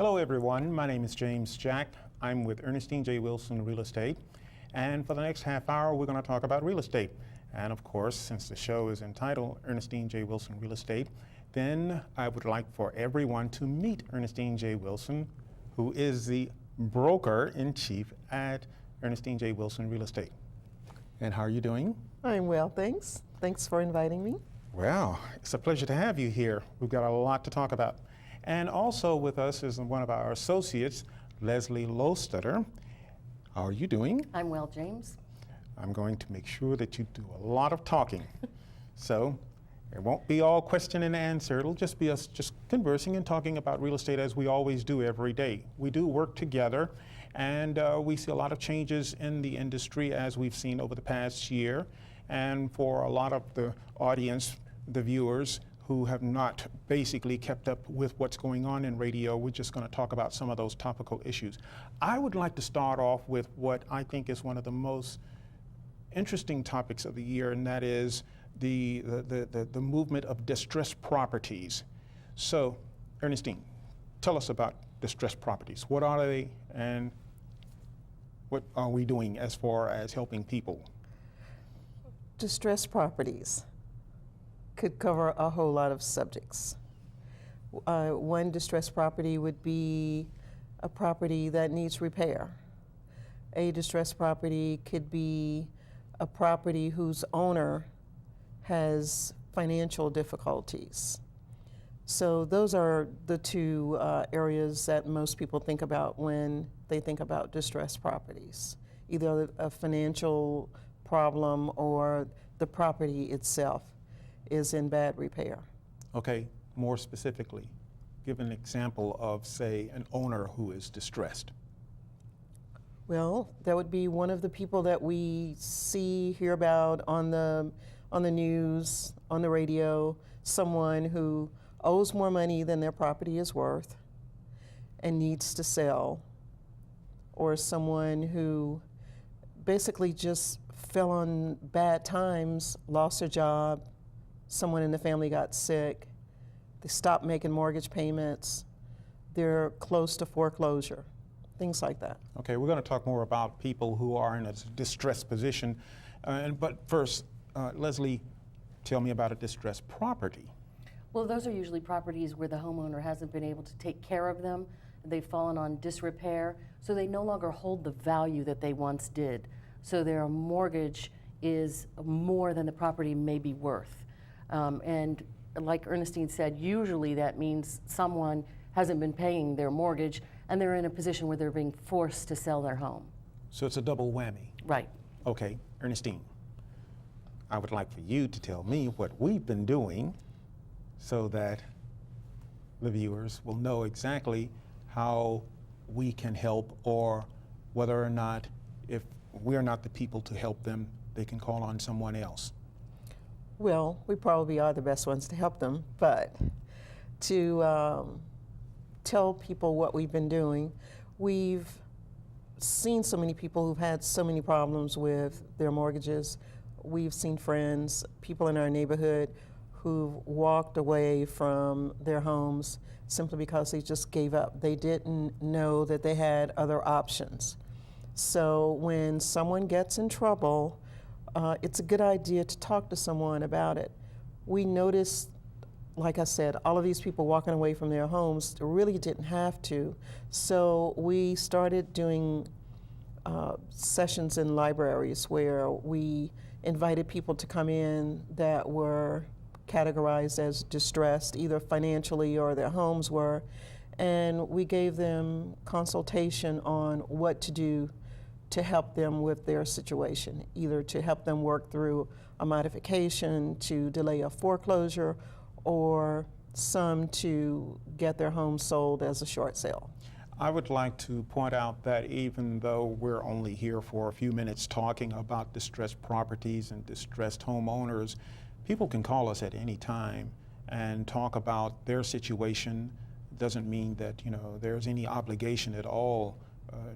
Hello everyone, my name is James Jack. I'm with Ernestine J. Wilson Real Estate. And for the next half hour, we're going to talk about real estate. And of course, since the show is entitled Ernestine J. Wilson Real Estate, then I would like for everyone to meet Ernestine J. Wilson, who is the broker-in-chief at Ernestine J. Wilson Real Estate. And how are you doing? I'm well, thanks. Thanks for inviting me. Well, it's a pleasure to have you here. We've got a lot to talk about. And also with us is one of our associates, Leslie Lostetter. How are you doing? I'm well, James. I'm going to make sure that you do a lot of talking. So it won't be all question and answer. It'll just be us just conversing and talking about real estate as we always do every day. We do work together, and we see a lot of changes in the industry as we've seen over the past year. And for a lot of the audience, the viewers, who have not basically kept up with what's going on in radio, we're just going to talk about some of those topical issues. I would like to start off with what I think is one of the most interesting topics of the year, and that is the movement of distressed properties. So, Ernestine, tell us about distressed properties. What are they, and what are we doing as far as helping people? Distressed properties could cover a whole lot of subjects. One distressed property would be a property that needs repair. A distressed property could be a property whose owner has financial difficulties. So those are the two areas that most people think about when they think about distressed properties, either a financial problem or the property itself is in bad repair. Okay, more specifically, give an example of, say, an owner who is distressed. Well, that would be one of the people that we hear about on the news, on the radio, someone who owes more money than their property is worth and needs to sell, or someone who basically just fell on bad times, lost their job, someone in the family got sick, they stopped making mortgage payments, they're close to foreclosure, things like that. Okay, we're going to talk more about people who are in a distressed position. But first, Leslie, tell me about a distressed property. Well, those are usually properties where the homeowner hasn't been able to take care of them. They've fallen on disrepair, so they no longer hold the value that they once did. So their mortgage is more than the property may be worth. And like Ernestine said, usually that means someone hasn't been paying their mortgage and they're in a position where they're being forced to sell their home. So it's a double whammy. Right. Okay, Ernestine, I would like for you to tell me what we've been doing so that the viewers will know exactly how we can help, or whether or not, if we're not the people to help them, they can call on someone else. Well, we probably are the best ones to help them, but to tell people what we've been doing, we've seen so many people who've had so many problems with their mortgages. We've seen friends, people in our neighborhood who've walked away from their homes simply because they just gave up. They didn't know that they had other options. So when someone gets in trouble, it's a good idea to talk to someone about it. We noticed, like I said, all of these people walking away from their homes really didn't have to. So we started doing sessions in libraries where we invited people to come in that were categorized as distressed, either financially or their homes were, and we gave them consultation on what to do to help them with their situation, either to help them work through a modification, to delay a foreclosure, or some to get their home sold as a short sale. I would like to point out that even though we're only here for a few minutes talking about distressed properties and distressed homeowners, people can call us at any time and talk about their situation. Doesn't mean that there's any obligation at all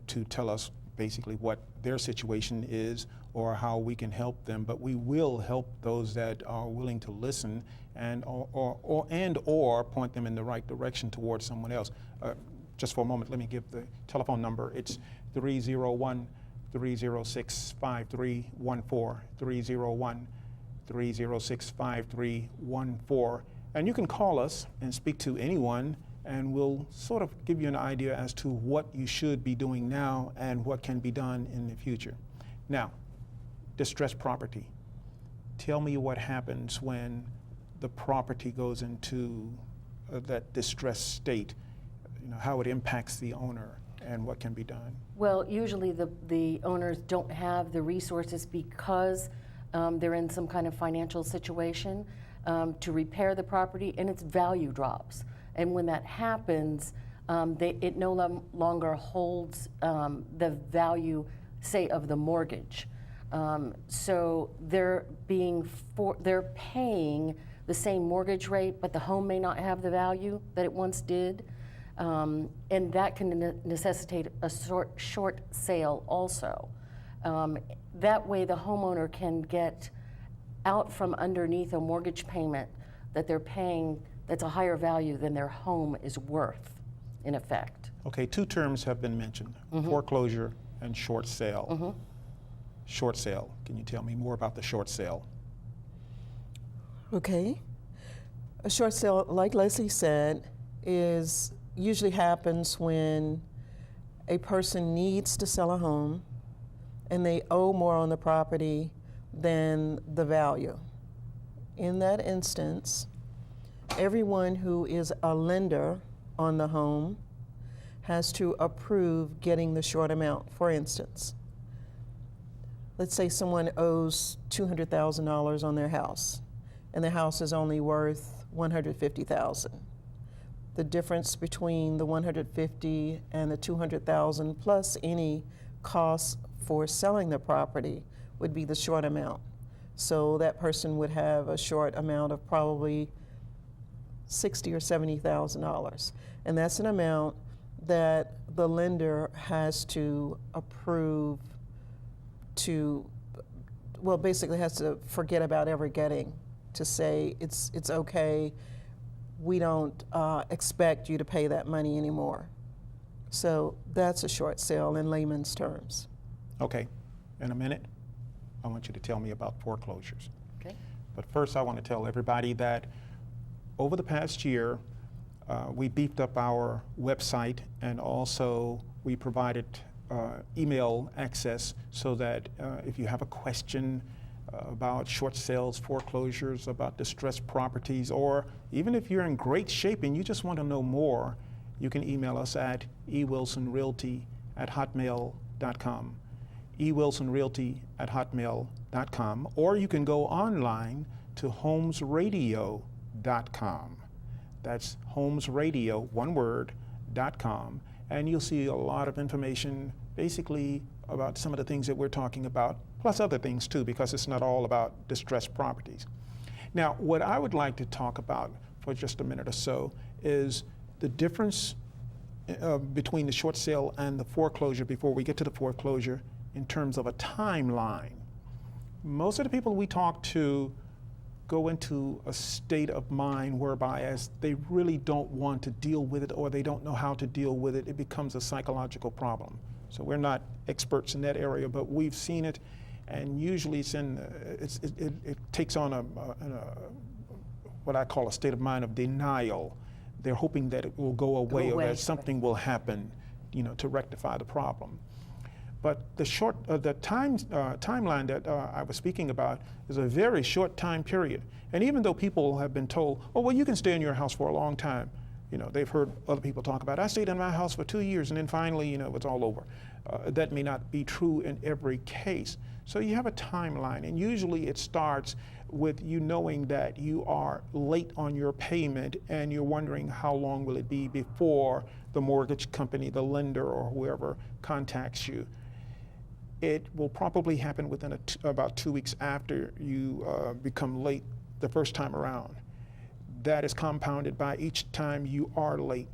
to tell us basically what their situation is or how we can help them, but we will help those that are willing to listen and or point them in the right direction towards someone else. just for a moment, let me give the telephone number. It's 301-306-5314, 301-306-5314. And you can call us and speak to anyone, and we'll sort of give you an idea as to what you should be doing now and what can be done in the future. Now, distressed property. Tell me what happens when the property goes into that distressed state, how it impacts the owner and what can be done. Well, usually the owners don't have the resources because they're in some kind of financial situation to repair the property, and its value drops. And when that happens, it no longer holds the value, say, of the mortgage. So they're paying the same mortgage rate, but the home may not have the value that it once did. And that can necessitate a short sale also. That way the homeowner can get out from underneath a mortgage payment that they're paying that's a higher value than their home is worth, in effect. Okay, two terms have been mentioned, foreclosure and short sale. Short sale, can you tell me more about the short sale? Okay. A short sale, like Leslie said, usually happens when a person needs to sell a home and they owe more on the property than the value. In that instance, everyone who is a lender on the home has to approve getting the short amount. For instance, let's say someone owes $200,000 on their house, and the house is only worth $150,000. The difference between the $150,000 and the $200,000 plus any costs for selling the property would be the short amount. So that person would have a short amount of probably $60,000 or $70,000, and that's an amount that the lender has to approve basically has to forget about ever getting, to say it's okay, we don't expect you to pay that money anymore. So that's a short sale in layman's terms. Okay, in a minute, I want you to tell me about foreclosures. Okay. But first I want to tell everybody that over the past year, we beefed up our website, and also we provided email access so that if you have a question about short sales, foreclosures, about distressed properties, or even if you're in great shape and you just want to know more, you can email us at ewilsonrealty@hotmail.com, ewilsonrealty@hotmail.com, or you can go online to holmesradio.com. That's holmesradio, one word, .com, and you'll see a lot of information basically about some of the things that we're talking about, plus other things too, because it's not all about distressed properties. Now, what I would like to talk about for just a minute or so is the difference between the short sale and the foreclosure before we get to the foreclosure in terms of a timeline. Most of the people we talk to go into a state of mind whereby as they really don't want to deal with it or they don't know how to deal with it, it becomes a psychological problem. So we're not experts in that area, but we've seen it, and usually it takes on what I call a state of mind of denial. They're hoping that it will go away or that something will happen, to rectify the problem. But the timeline that I was speaking about is a very short time period. And even though people have been told, oh, well, you can stay in your house for a long time, they've heard other people talk about, I stayed in my house for 2 years and then finally, it's all over. That may not be true in every case. So you have a timeline, and usually it starts with you knowing that you are late on your payment and you're wondering how long will it be before the mortgage company, the lender, or whoever contacts you. It will probably happen within about 2 weeks after you become late the first time around. That is compounded by each time you are late.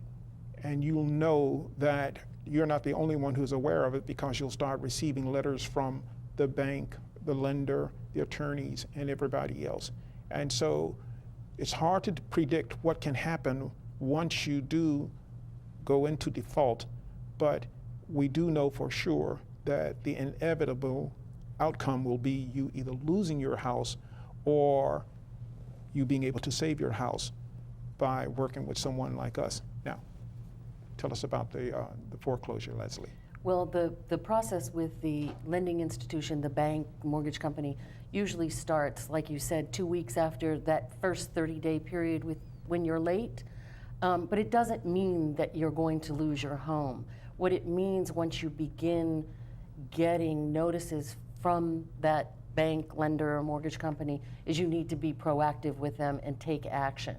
And you'll know that you're not the only one who's aware of it, because you'll start receiving letters from the bank, the lender, the attorneys, and everybody else. And so it's hard to predict what can happen once you do go into default, but we do know for sure that the inevitable outcome will be you either losing your house or you being able to save your house by working with someone like us. Now, tell us about the foreclosure, Leslie. Well, the process with the lending institution, the bank, mortgage company, usually starts, like you said, 2 weeks after that first 30-day period when you're late. But it doesn't mean that you're going to lose your home. What it means once you begin getting notices from that bank, lender, or mortgage company is you need to be proactive with them and take action.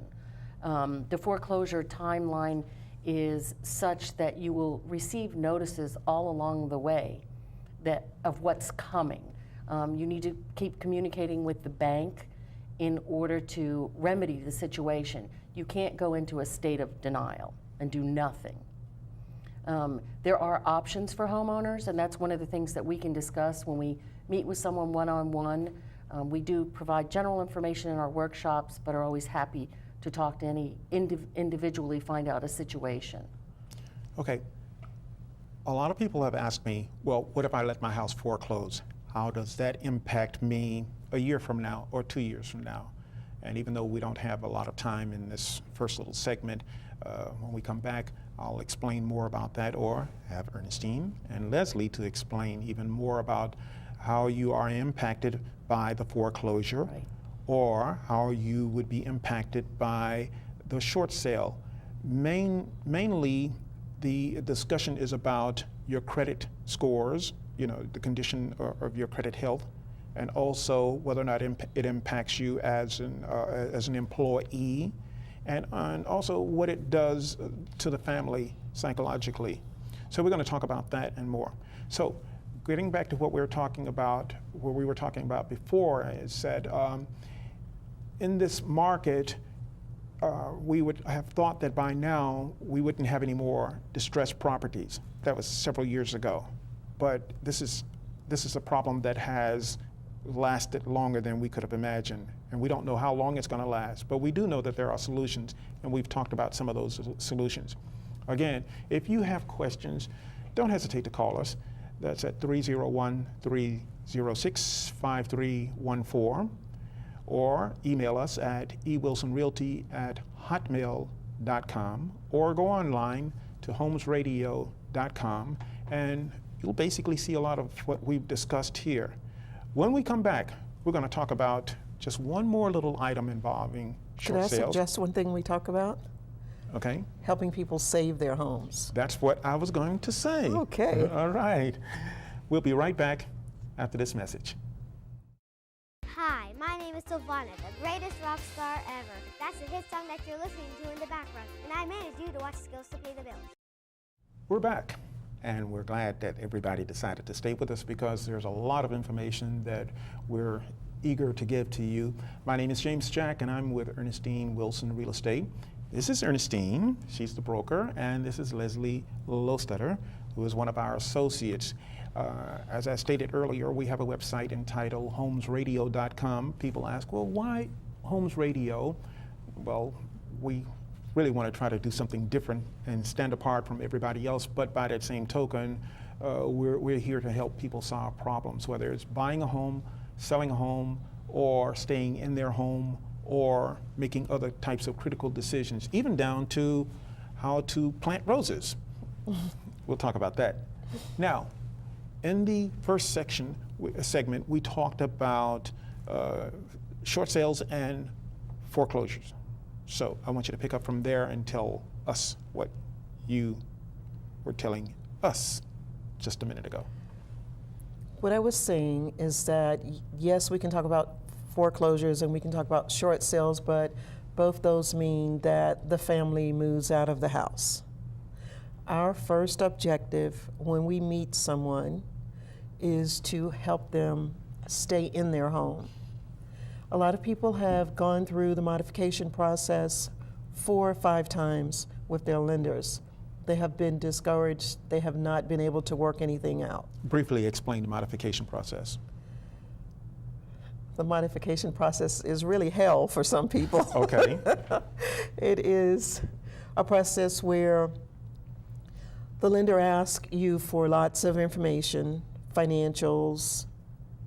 The foreclosure timeline is such that you will receive notices all along the way of what's coming. You need to keep communicating with the bank in order to remedy the situation. You can't go into a state of denial and do nothing. There are options for homeowners, and that's one of the things that we can discuss when we meet with someone one-on-one. We do provide general information in our workshops, but are always happy to talk to any individually, find out a situation. Okay. A lot of people have asked me, well, what if I let my house foreclose? How does that impact me a year from now or 2 years from now? And even though we don't have a lot of time in this first little segment, when we come back, I'll explain more about that, or have Ernestine and Leslie to explain even more about how you are impacted by the foreclosure, Right. or how you would be impacted by the short sale. Mainly, the discussion is about your credit scores, the condition of your credit health, and also whether or not it impacts you as an employee, and also what it does to the family psychologically. So we're going to talk about that and more. So getting back to what we were talking about before, I said, in this market, we would have thought that by now we wouldn't have any more distressed properties. That was several years ago. But this is a problem that has lasted longer than we could have imagined. And we don't know how long it's going to last. But we do know that there are solutions, and we've talked about some of those solutions. Again, if you have questions, don't hesitate to call us. That's at 301-306-5314. Or email us at ewilsonrealty@hotmail.com, or go online to holmesradio.com, and you'll basically see a lot of what we've discussed here. When we come back, we're going to talk about just one more little item involving Could short I sales. suggest one thing we talk about? Okay, Helping people save their homes. that's what I was going to say. Okay. All right. We'll be right back after this message. Hi, my name is Sylvana, the greatest rock star ever. That's the hit song that you're listening to in the background, and I managed you to watch Skills to Pay the Bills. We're back, and we're glad that everybody decided to stay with us because there's a lot of information that we're eager to give to you. My name is James Jack, and I'm with Ernestine Wilson Real Estate. This is Ernestine, she's the broker, and this is Leslie Lostetter, who is one of our associates. As I stated earlier, we have a website entitled holmesradio.com. People ask, well, why Holmes Radio? Well, we really want to try to do something different and stand apart from everybody else, but by that same token, we're here to help people solve problems, whether it's buying a home, selling a home, or staying in their home, or making other types of critical decisions, even down to how to plant roses. We'll talk about that. Now, in the first segment, we talked about short sales and foreclosures. So I want you to pick up from there and tell us what you were telling us just a minute ago. What I was saying is that, yes, we can talk about foreclosures and we can talk about short sales, but both those mean that the family moves out of the house. Our first objective when we meet someone is to help them stay in their home. A lot of people have gone through the modification process 4 or 5 times with their lenders. They have been discouraged. They have not been able to work anything out. Briefly explain the modification process. The modification process is really hell for some people. Okay. It is a process where The lender asks you for lots of information, financials.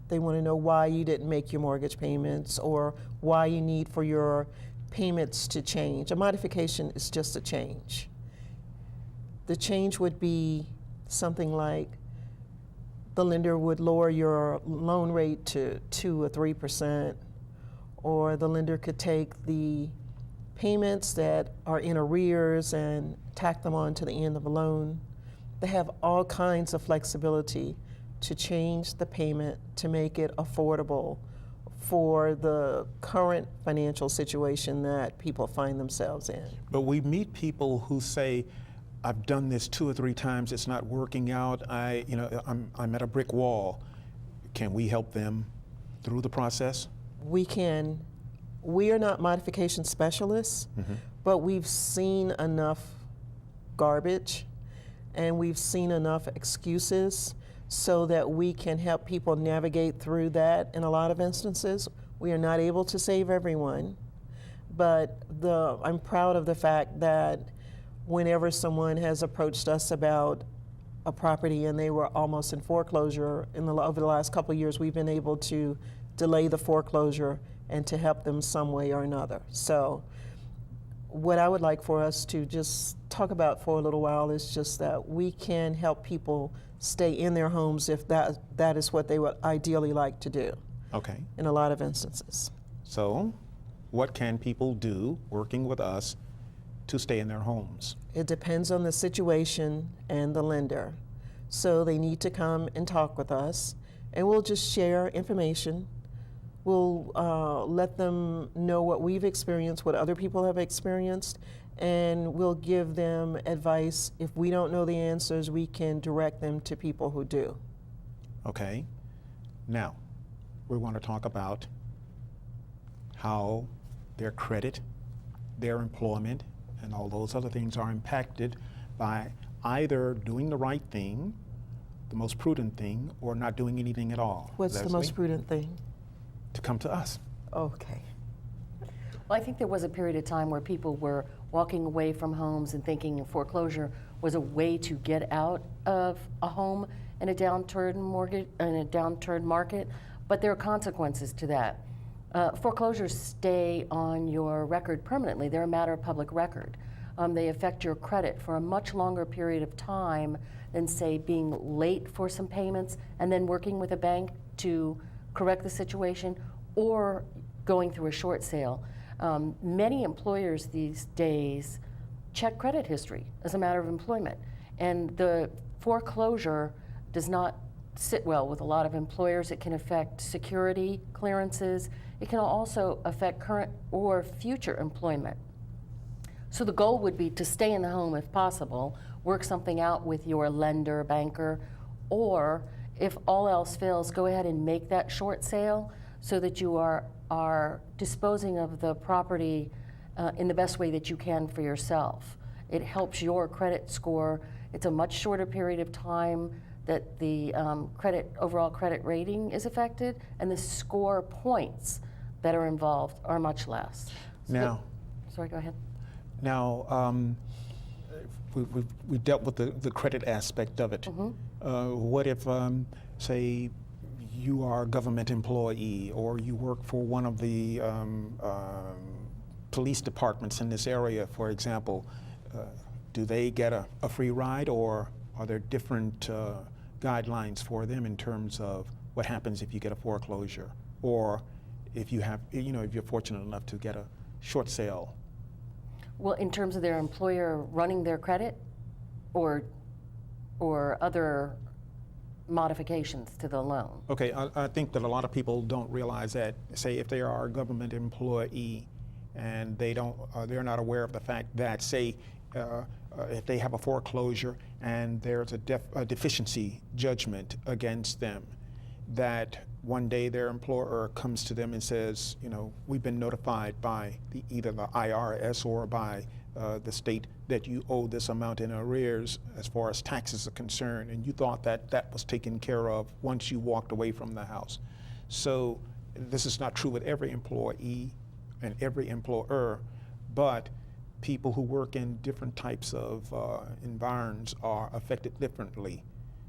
They want to know why you didn't make your mortgage payments or why you need for your payments to change. A modification is just a change. The change would be something like the lender would lower your loan rate to 2 or 3%, or the lender could take the payments that are in arrears and tack them on to the end of a loan. They have all kinds of flexibility to change the payment to make it affordable for the current financial situation that people find themselves in. But we meet people who say, I've done this 2 or 3 times, it's not working out, I'm at a brick wall. Can we help them through the process? We can. We are not modification specialists, but we've seen enough garbage and we've seen enough excuses so that we can help people navigate through that. In a lot of instances, we are not able to save everyone, but I'm proud of the fact that whenever someone has approached us about a property and they were almost in foreclosure, over the last couple of years, we've been able to delay the foreclosure and to help them some way or another. So what I would like for us to just talk about for a little while is just that we can help people stay in their homes if that is what they would ideally like to do. Okay. In a lot of instances. So what can people do working with us to stay in their homes? It depends on the situation and the lender. So they need to come and talk with us, and we'll just share information. We'll let them know what we've experienced, what other people have experienced, and we'll give them advice. If we don't know the answers, we can direct them to people who do. Okay. Now, we want to talk about how their credit, their employment, and all those other things are impacted by either doing the right thing, the most prudent thing, or not doing anything at all. What's the most prudent thing? To come to us. Okay. Well, I think there was a period of time where people were walking away from homes and thinking foreclosure was a way to get out of a home in a downturn market, but there are consequences to that. Foreclosures stay on your record permanently. They're a matter of public record. They affect your credit for a much longer period of time than, say, being late for some payments and then working with a bank to correct the situation, or going through a short sale. Many employers these days check credit history as a matter of employment, and the foreclosure does not sit well with a lot of employers. It can affect security clearances. It can also affect current or future employment. So the goal would be to stay in the home if possible, work something out with your lender, banker, or if all else fails, go ahead and make that short sale so that you are disposing of the property in the best way that you can for yourself. It helps your credit score. It's a much shorter period of time that the overall credit rating is affected, and the score points that are involved are much less. Now, sorry, go ahead. Now, we dealt with the credit aspect of it. What if, say, you are a government employee or you work for one of the police departments in this area, for example? Do they get a free ride, or are there different guidelines for them in terms of what happens if you get a foreclosure, or if you have, if you're fortunate enough to get a short sale? Well, in terms of their employer running their credit, or other modifications to the loan? Okay, I think that a lot of people don't realize that, say, if they are a government employee and they're not aware of the fact that, say, if they have a foreclosure and there's a deficiency judgment against them, that one day their employer comes to them and says, we've been notified by either the IRS or by the state that you owe this amount in arrears as far as taxes are concerned, and you thought that was taken care of once you walked away from the house. So this is not true with every employee and every employer, but people who work in different types of environs are affected differently.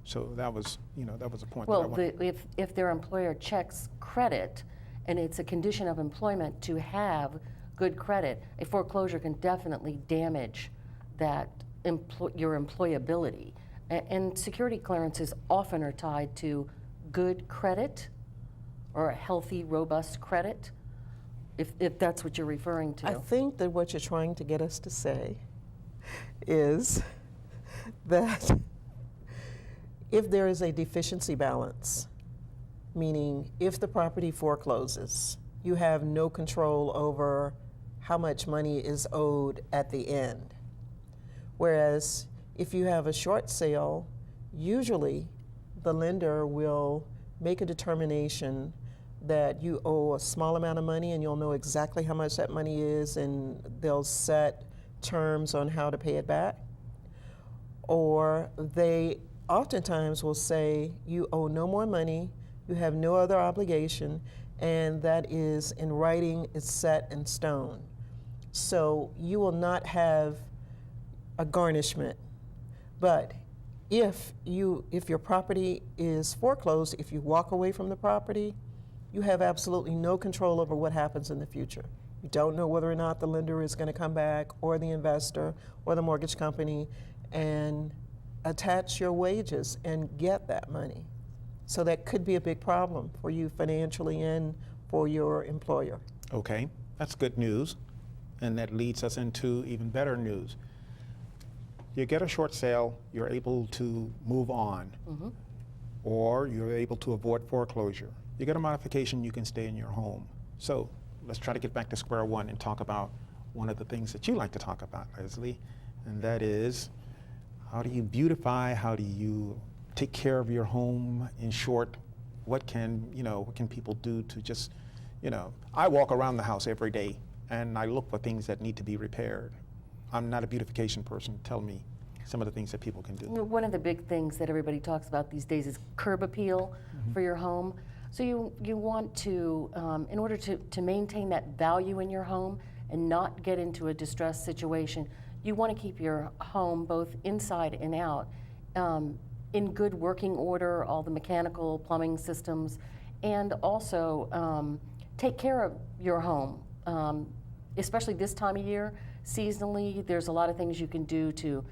So that was, that was a point that I Well, wanted. if their employer checks credit, and it's a condition of employment to have good credit, a foreclosure can definitely damage that your employability. And security clearances often are tied to good credit or a healthy, robust credit, if that's what you're referring to. I think that what you're trying to get us to say is that if there is a deficiency balance, meaning if the property forecloses, you have no control over how much money is owed at the end. Whereas if you have a short sale, usually the lender will make a determination that you owe a small amount of money and you'll know exactly how much that money is, and they'll set terms on how to pay it back. Or they oftentimes will say you owe no more money, you have no other obligation, and that is in writing, it's set in stone. So you will not have a garnishment. But if your property is foreclosed, if you walk away from the property, you have absolutely no control over what happens in the future. You don't know whether or not the lender is going to come back, or the investor, or the mortgage company, and attach your wages and get that money. So that could be a big problem for you financially and for your employer. Okay, that's good news. And that leads us into even better news. You get a short sale, you're able to move on, or you're able to avoid foreclosure. You get a modification, you can stay in your home. So let's try to get back to square one and talk about one of the things that you like to talk about, Leslie, and that is, how do you beautify? How do you take care of your home? In short, what can people do to just, I walk around the house every day and I look for things that need to be repaired. I'm not a beautification person. Tell me some of the things that people can do. One of the big things that everybody talks about these days is curb appeal for your home. So you want to, in order to maintain that value in your home and not get into a distressed situation, you want to keep your home both inside and out in good working order, all the mechanical, plumbing systems, and also take care of your home, especially this time of year. Seasonally, there's a lot of things you can do to,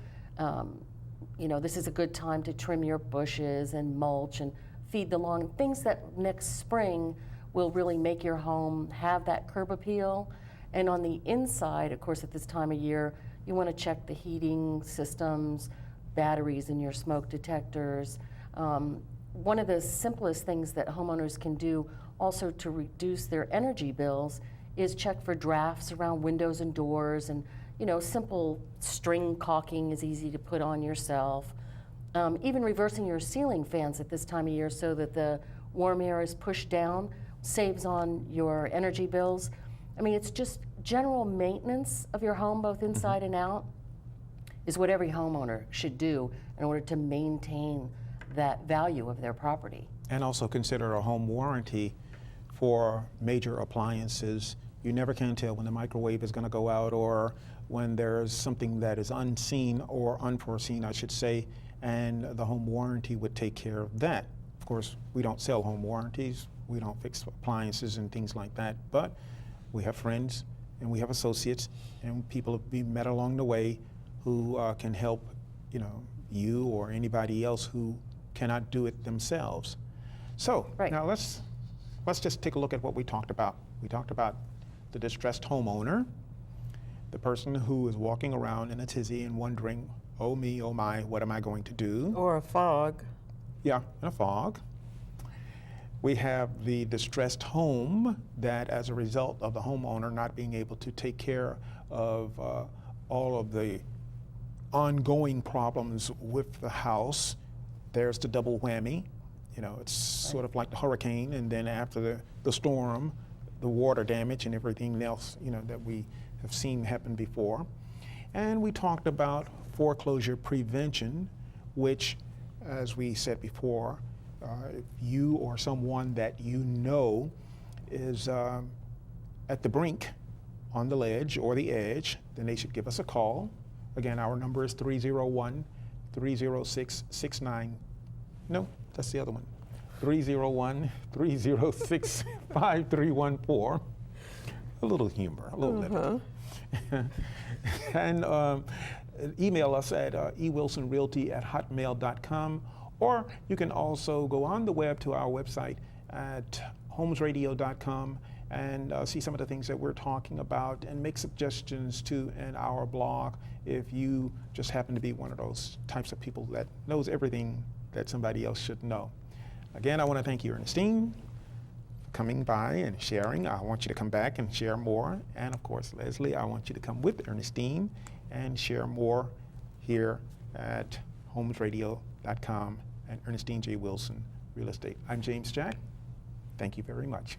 this is a good time to trim your bushes and mulch and feed the lawn, things that next spring will really make your home have that curb appeal. And on the inside, of course, at this time of year, you want to check the heating systems, batteries in your smoke detectors. One of the simplest things that homeowners can do also to reduce their energy bills is check for drafts around windows and doors, and simple string caulking is easy to put on yourself. Even reversing your ceiling fans at this time of year so that the warm air is pushed down saves on your energy bills. I mean, it's just general maintenance of your home, both inside and out, is what every homeowner should do in order to maintain that value of their property. And also consider a home warranty for major appliances. You never can tell when the microwave is going to go out, or when there's something that is unseen or unforeseen, I should say, and the home warranty would take care of that. Of course, we don't sell home warranties. We don't fix appliances and things like that, but we have friends and we have associates and people have been met along the way who can help, you or anybody else who cannot do it themselves. So now let's just take a look at what we talked about. We talked about the distressed homeowner, the person who is walking around in a tizzy and wondering, oh me, oh my, what am I going to do? Or a fog. Yeah, in a fog. We have the distressed home that, as a result of the homeowner not being able to take care of all of the ongoing problems with the house, there's the double whammy. It's sort of like the hurricane, and then after the storm, the water damage and everything else, that we have seen happen before. And we talked about foreclosure prevention, which, as we said before, if you or someone that is at the brink on the ledge or the edge, then they should give us a call. Again, our number is 301-306-69. No, that's the other one. 301-306-5314. A little humor, a little levity. And email us at ewilsonrealty@hotmail.com, or you can also go on the web to our website at holmesradio.com and see some of the things that we're talking about and make suggestions to in our blog if you just happen to be one of those types of people that knows everything that somebody else should know. Again, I want to thank you, Ernestine, for coming by and sharing. I want you to come back and share more. And of course, Leslie, I want you to come with Ernestine and share more here at holmesradio.com and Ernestine J. Wilson Real Estate. I'm James Jack. Thank you very much.